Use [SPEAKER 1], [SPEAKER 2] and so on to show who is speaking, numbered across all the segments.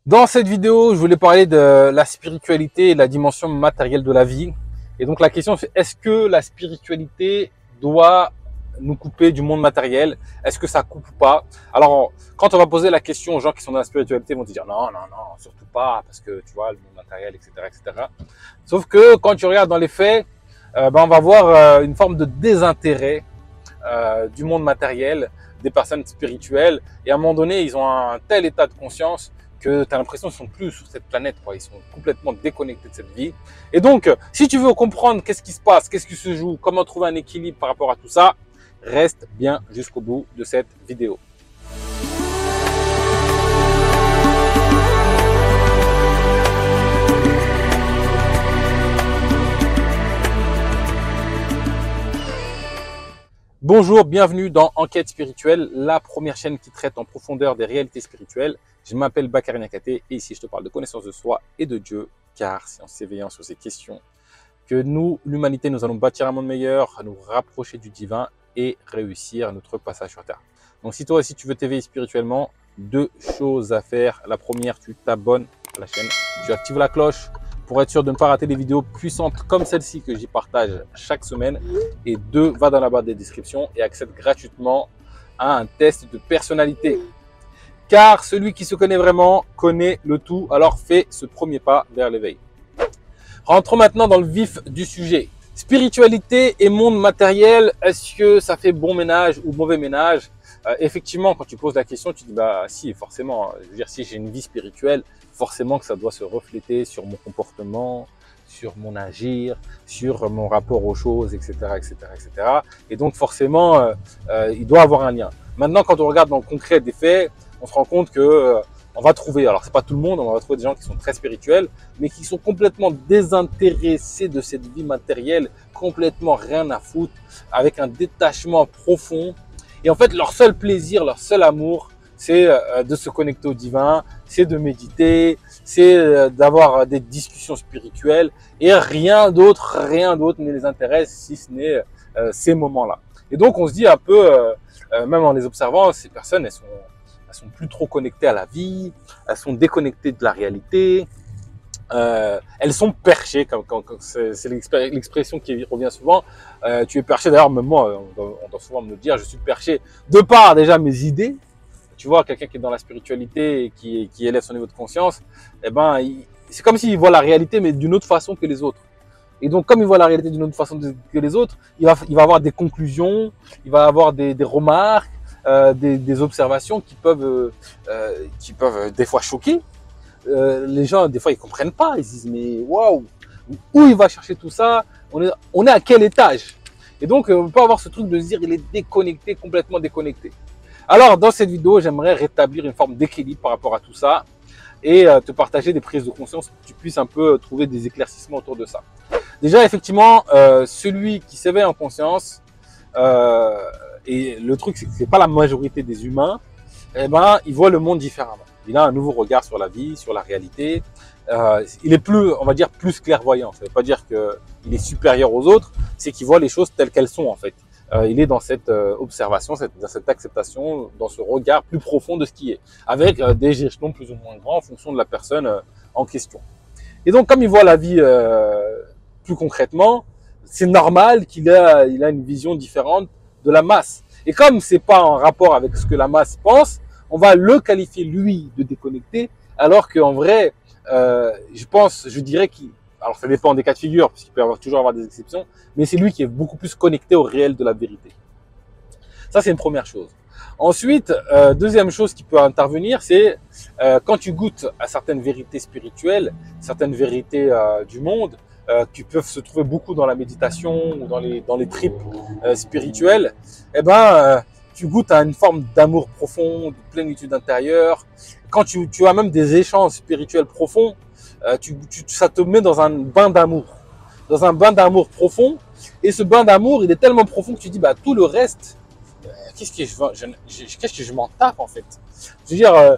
[SPEAKER 1] Dans cette vidéo, je voulais parler de la spiritualité et la dimension matérielle de la vie. Et donc la question c'est, est-ce que la spiritualité doit nous couper du monde matériel? Est-ce que ça coupe ou pas? Alors, quand on va poser la question aux gens qui sont dans la spiritualité, ils vont te dire non, non, non, surtout pas, parce que tu vois, le monde matériel, etc., etc. Sauf que quand tu regardes dans les faits, on va voir une forme de désintérêt du monde matériel, des personnes spirituelles. Et à un moment donné, ils ont un tel état de conscience que tu as l'impression qu'ils sont plus sur cette planète, quoi. Ils sont complètement déconnectés de cette vie. Et donc, si tu veux comprendre qu'est-ce qui se passe, qu'est-ce qui se joue, comment trouver un équilibre par rapport à tout ça, reste bien jusqu'au bout de cette vidéo. Bonjour, bienvenue dans Enquête spirituelle, la première chaîne qui traite en profondeur des réalités spirituelles. Je m'appelle Bakary Niakhaté et ici je te parle de connaissance de soi et de Dieu, car c'est en s'éveillant sur ces questions que nous, l'humanité, nous allons bâtir un monde meilleur, nous rapprocher du divin et réussir notre passage sur Terre. Donc si toi aussi tu veux t'éveiller spirituellement, deux choses à faire. La première, tu t'abonnes à la chaîne, tu actives la cloche pour être sûr de ne pas rater des vidéos puissantes comme celle-ci que j'y partage chaque semaine. Et deux, va dans la barre des descriptions et accède gratuitement à un test de personnalité. Car celui qui se connaît vraiment connaît le tout, alors fais ce premier pas vers l'éveil. Rentrons maintenant dans le vif du sujet. Spiritualité et monde matériel, est-ce que ça fait bon ménage ou mauvais ménage? Effectivement, quand tu poses la question, tu dis bah si, forcément. Je veux dire, si j'ai une vie spirituelle, forcément que ça doit se refléter sur mon comportement, sur mon agir, sur mon rapport aux choses, etc., etc., etc. Et donc forcément, il doit avoir un lien. Maintenant, quand on regarde dans le concret des faits, on se rend compte que on va trouver, alors c'est pas tout le monde, on va trouver des gens qui sont très spirituels, mais qui sont complètement désintéressés de cette vie matérielle, complètement rien à foutre, avec un détachement profond. Et en fait, leur seul plaisir, leur seul amour, c'est de se connecter au divin, c'est de méditer, c'est d'avoir des discussions spirituelles, et rien d'autre ne les intéresse si ce n'est ces moments-là. Et donc, on se dit un peu, même en les observant, ces personnes, elles sont plus trop connectées à la vie, elles sont déconnectées de la réalité, elles sont perchées, c'est l'expression qui revient souvent. Tu es perché, d'ailleurs même moi, on doit souvent me le dire, je suis perché de par déjà mes idées. Tu vois, quelqu'un qui est dans la spiritualité et qui élève son niveau de conscience, eh ben, c'est comme s'il voit la réalité mais d'une autre façon que les autres. Et donc, comme il voit la réalité d'une autre façon que les autres, il va avoir des conclusions, il va avoir des remarques, des observations qui peuvent des fois choquer. Les gens, des fois, ils comprennent pas. Ils se disent, mais waouh, où il va chercher tout ça? On est à quel étage? Et donc, on peut avoir ce truc de se dire, il est déconnecté, complètement déconnecté. Alors, dans cette vidéo, j'aimerais rétablir une forme d'équilibre par rapport à tout ça et te partager des prises de conscience pour que tu puisses un peu trouver des éclaircissements autour de ça. Déjà, effectivement, celui qui s'éveille en conscience, et le truc, c'est que c'est pas la majorité des humains, eh ben, il voit le monde différemment. Il a un nouveau regard sur la vie, sur la réalité. Il est plus, on va dire, plus clairvoyant. Ça ne veut pas dire qu'il est supérieur aux autres, c'est qu'il voit les choses telles qu'elles sont, en fait. Il est dans cette observation, dans cette acceptation, dans ce regard plus profond de ce qui est, avec des échelons plus ou moins grands en fonction de la personne en question. Et donc, comme il voit la vie plus concrètement, c'est normal qu'il a une vision différente de la masse. Et comme c'est pas en rapport avec ce que la masse pense, on va le qualifier lui de déconnecté, alors qu'en vrai, je dirais qu'il, alors ça dépend des cas de figure, puisqu'il peut toujours avoir des exceptions, mais c'est lui qui est beaucoup plus connecté au réel de la vérité. Ça, c'est une première chose. Ensuite, deuxième chose qui peut intervenir, c'est quand tu goûtes à certaines vérités spirituelles, certaines vérités du monde, qui peuvent se trouver beaucoup dans la méditation ou dans les tripes spirituelles, eh ben, tu goûtes à une forme d'amour profond, de plénitude intérieure. Quand tu as même des échanges spirituels profonds, ça te met dans un bain d'amour, profond. Et ce bain d'amour, il est tellement profond que tu dis, bah tout le reste, qu'est-ce que je m'en tape en fait. Je veux dire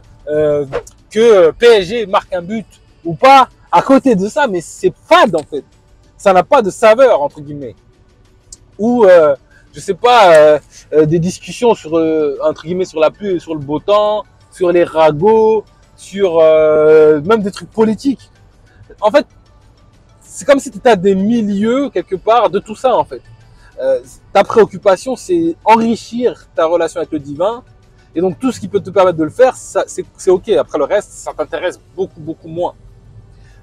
[SPEAKER 1] que PSG marque un but ou pas, à côté de ça, mais c'est fade en fait. Ça n'a pas de saveur entre guillemets. Ou je sais pas, des discussions sur entre guillemets sur la pluie et sur le beau temps, sur les ragots, sur même des trucs politiques. En fait, c'est comme si tu étais à des milieux, quelque part, de tout ça, en fait. Ta préoccupation, c'est enrichir ta relation avec le divin. Et donc, tout ce qui peut te permettre de le faire, c'est OK. Après le reste, ça t'intéresse beaucoup, beaucoup moins.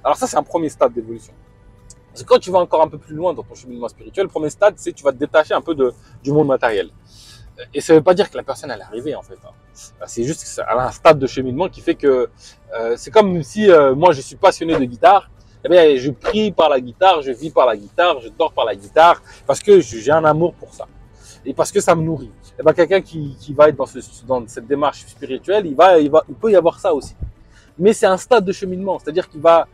[SPEAKER 1] Alors ça, c'est un premier stade d'évolution. Parce que quand tu vas encore un peu plus loin dans ton cheminement spirituel, le premier stade, c'est que tu vas te détacher un peu du monde matériel. Et ça ne veut pas dire que la personne, elle est arrivée, en fait. C'est juste que c'est un stade de cheminement qui fait que c'est comme si moi, je suis passionné de guitare. Eh bien, je prie par la guitare, je vis par la guitare, je dors par la guitare, parce que j'ai un amour pour ça. Et parce que ça me nourrit. Eh bien, quelqu'un qui va être dans cette démarche spirituelle, il peut y avoir ça aussi. Mais c'est un stade de cheminement, c'est-à-dire qu'il va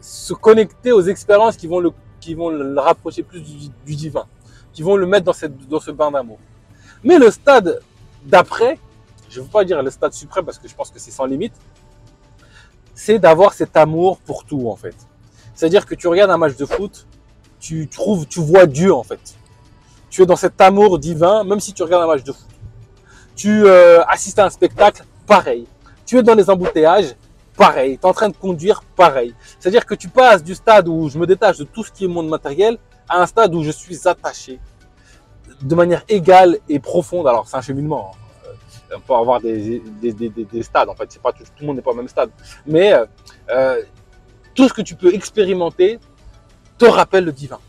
[SPEAKER 1] se connecter aux expériences qui vont le rapprocher plus du divin, qui vont le mettre dans ce bain d'amour. Mais le stade d'après, je ne veux pas dire le stade suprême parce que je pense que c'est sans limite, c'est d'avoir cet amour pour tout, en fait. C'est-à-dire que tu regardes un match de foot, tu vois Dieu, en fait. Tu es dans cet amour divin, même si tu regardes un match de foot. Tu assistes à un spectacle, pareil. Tu es dans les embouteillages, pareil. Tu es en train de conduire, pareil. C'est-à-dire que tu passes du stade où je me détache de tout ce qui est monde matériel à un stade où je suis attaché de manière égale et profonde. Alors, c'est un cheminement. On peut avoir des stades, en fait. C'est pas tout le monde n'est pas au même stade. Mais tout ce que tu peux expérimenter te rappelle le divin.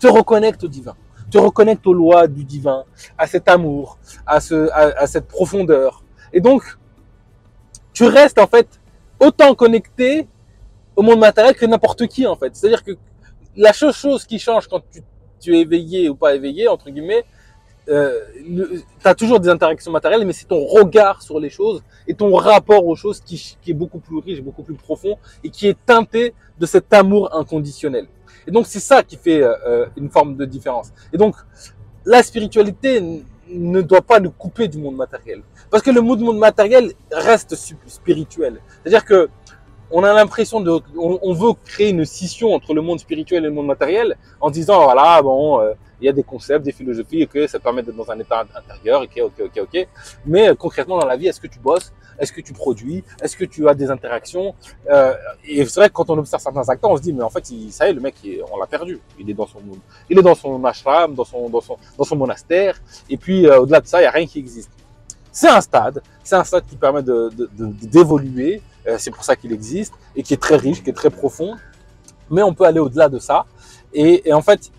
[SPEAKER 1] Te reconnecte au divin. Te reconnecte aux lois du divin, à cet amour, à cette profondeur. Et donc, tu restes en fait autant connecté au monde matériel que n'importe qui, en fait. C'est-à-dire que la chose qui change quand tu es éveillé ou pas éveillé, entre guillemets, tu as toujours des interactions matérielles, mais c'est ton regard sur les choses et ton rapport aux choses qui est beaucoup plus riche, beaucoup plus profond et qui est teinté de cet amour inconditionnel. Et donc, c'est ça qui fait une forme de différence. Et donc, la spiritualité ne doit pas nous couper du monde matériel. Parce que le monde matériel reste spirituel. C'est-à-dire que on a l'impression on veut créer une scission entre le monde spirituel et le monde matériel en disant, voilà, bon, il y a des concepts, des philosophies, que ça permet d'être dans un état intérieur, ok. Mais concrètement, dans la vie, est-ce que tu bosses? Est-ce que tu produis? Est-ce que tu as des interactions? Et c'est vrai que quand on observe certains acteurs, on se dit, mais en fait, ça y est, le mec, on l'a perdu. Il est dans son ashram, dans son monastère. Et puis, au-delà de ça, il n'y a rien qui existe. C'est un stade qui permet d'évoluer. C'est pour ça qu'il existe et qui est très riche, qui est très profond. Mais on peut aller au-delà de ça et en fait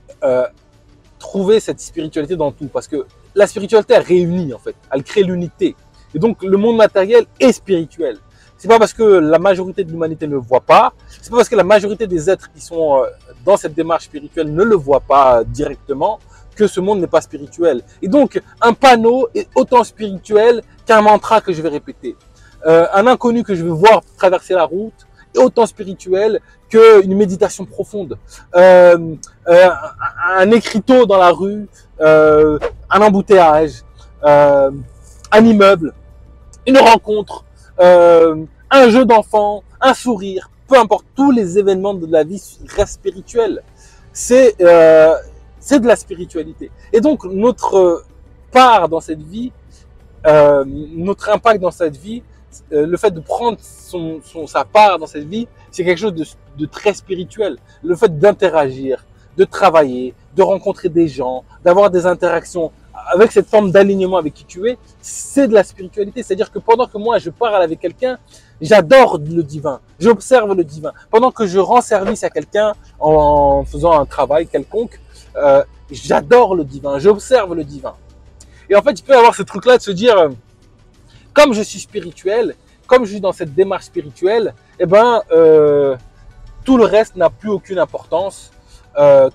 [SPEAKER 1] trouver cette spiritualité dans tout, parce que la spiritualité elle réunit en fait, elle crée l'unité. Et donc le monde matériel est spirituel. C'est pas parce que la majorité de l'humanité ne le voit pas, c'est pas parce que la majorité des êtres qui sont dans cette démarche spirituelle ne le voient pas directement que ce monde n'est pas spirituel. Et donc un panneau est autant spirituel qu'un mantra que je vais répéter. Un inconnu que je vais voir traverser la route est autant spirituel qu'une méditation profonde. Un écriteau dans la rue, un embouteillage, un immeuble, une rencontre, un jeu d'enfant, un sourire, peu importe, tous les événements de la vie restent spirituels. C'est de la spiritualité. Et donc notre part dans cette vie, notre impact dans cette vie, le fait de prendre sa part dans cette vie, c'est quelque chose de très spirituel. Le fait d'interagir, de travailler, de rencontrer des gens, d'avoir des interactions avec cette forme d'alignement avec qui tu es, c'est de la spiritualité. C'est-à-dire que pendant que moi je parle avec quelqu'un, j'adore le divin, j'observe le divin. Pendant que je rends service à quelqu'un en faisant un travail quelconque, j'adore le divin, j'observe le divin. Et en fait, il peut y avoir ce truc-là de se dire, comme je suis spirituel, comme je suis dans cette démarche spirituelle, eh ben, tout le reste n'a plus aucune importance,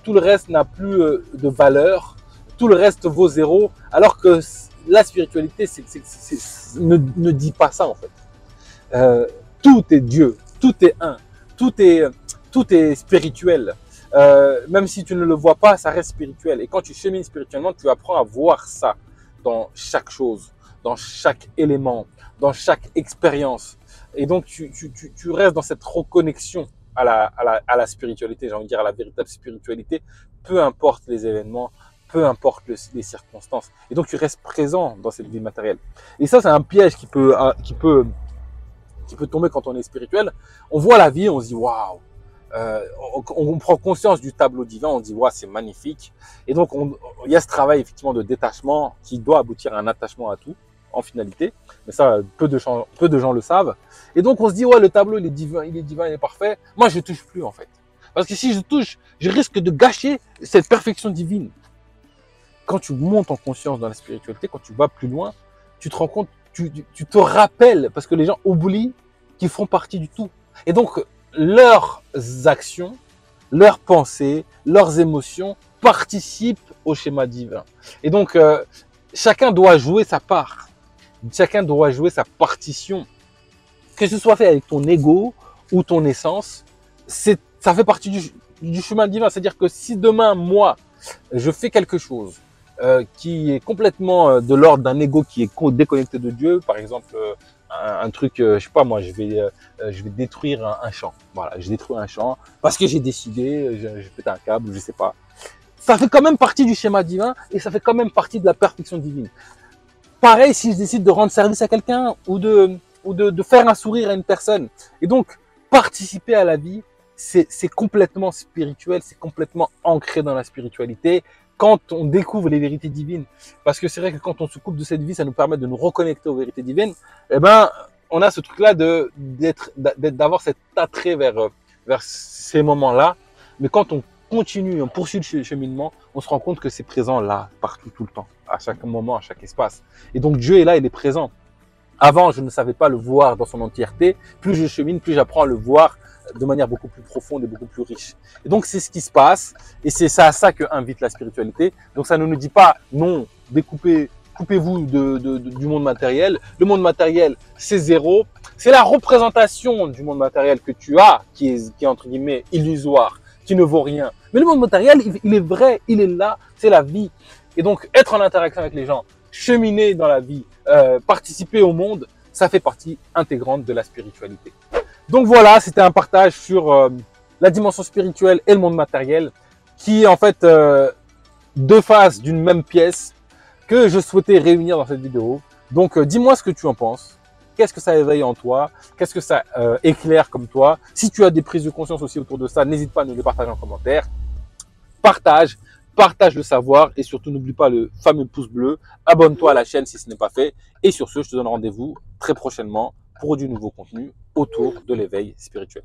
[SPEAKER 1] tout le reste n'a plus de valeur, tout le reste vaut zéro, alors que la spiritualité ne dit pas ça en fait. Tout est Dieu, tout est un, tout est spirituel. Même si tu ne le vois pas, ça reste spirituel. Et quand tu chemines spirituellement, tu apprends à voir ça dans chaque chose, dans chaque élément, dans chaque expérience. Et donc, tu restes dans cette reconnexion à la spiritualité, j'ai envie de dire à la véritable spiritualité, peu importe les événements, peu importe les circonstances. Et donc, tu restes présent dans cette vie matérielle. Et ça, c'est un piège qui peut qui peut tomber quand on est spirituel, on voit la vie, on se dit waouh. On prend conscience du tableau divin, on dit waouh, c'est magnifique. Et donc il y a ce travail effectivement de détachement qui doit aboutir à un attachement à tout en finalité. Mais ça, peu de gens le savent. Et donc on se dit ouais, le tableau il est divin, il est parfait. Moi je touche plus en fait, parce que si je touche, je risque de gâcher cette perfection divine. Quand tu montes en conscience dans la spiritualité, quand tu vas plus loin, tu te rends compte, tu te rappelles, parce que les gens oublient qu'ils font partie du tout. Et donc, leurs actions, leurs pensées, leurs émotions participent au schéma divin. Et donc, chacun doit jouer sa part. Chacun doit jouer sa partition. Que ce soit fait avec ton ego ou ton essence, ça fait partie du chemin divin. C'est-à-dire que si demain, moi, je fais quelque chose qui est complètement de l'ordre d'un ego qui est déconnecté de Dieu, par exemple un truc, je sais pas moi, je vais détruire un champ. Voilà, je détruis un champ parce que j'ai décidé, je pète un câble, je sais pas. Ça fait quand même partie du schéma divin et ça fait quand même partie de la perfection divine. Pareil si je décide de rendre service à quelqu'un ou de faire un sourire à une personne. Et donc participer à la vie, c'est complètement spirituel, c'est complètement ancré dans la spiritualité. Quand on découvre les vérités divines, parce que c'est vrai que quand on se coupe de cette vie, ça nous permet de nous reconnecter aux vérités divines, eh ben, on a ce truc-là d'avoir cet attrait vers ces moments-là. Mais quand on continue, on poursuit le cheminement, on se rend compte que c'est présent là, partout, tout le temps, à chaque moment, à chaque espace. Et donc Dieu est là, il est présent. Avant, je ne savais pas le voir dans son entièreté. Plus je chemine, plus j'apprends à le voir de manière beaucoup plus profonde et beaucoup plus riche. Et donc, c'est ce qui se passe. Et c'est ça à ça que invite la spiritualité. Donc, ça ne nous dit pas, non, coupez-vous du monde matériel. Le monde matériel, c'est zéro. C'est la représentation du monde matériel que tu as, qui est entre guillemets illusoire, qui ne vaut rien. Mais le monde matériel, il est vrai, il est là, c'est la vie. Et donc, être en interaction avec les gens, cheminer dans la vie, participer au monde, ça fait partie intégrante de la spiritualité. Donc voilà, c'était un partage sur la dimension spirituelle et le monde matériel, qui est en fait deux faces d'une même pièce que je souhaitais réunir dans cette vidéo. Donc dis-moi ce que tu en penses. Qu'est-ce que ça éveille en toi? Qu'est-ce que ça éclaire comme toi? Si tu as des prises de conscience aussi autour de ça, n'hésite pas à nous les partager en commentaire. Partage le savoir et surtout n'oublie pas le fameux pouce bleu. Abonne-toi à la chaîne si ce n'est pas fait. Et sur ce, je te donne rendez-vous très prochainement pour du nouveau contenu autour de l'éveil spirituel.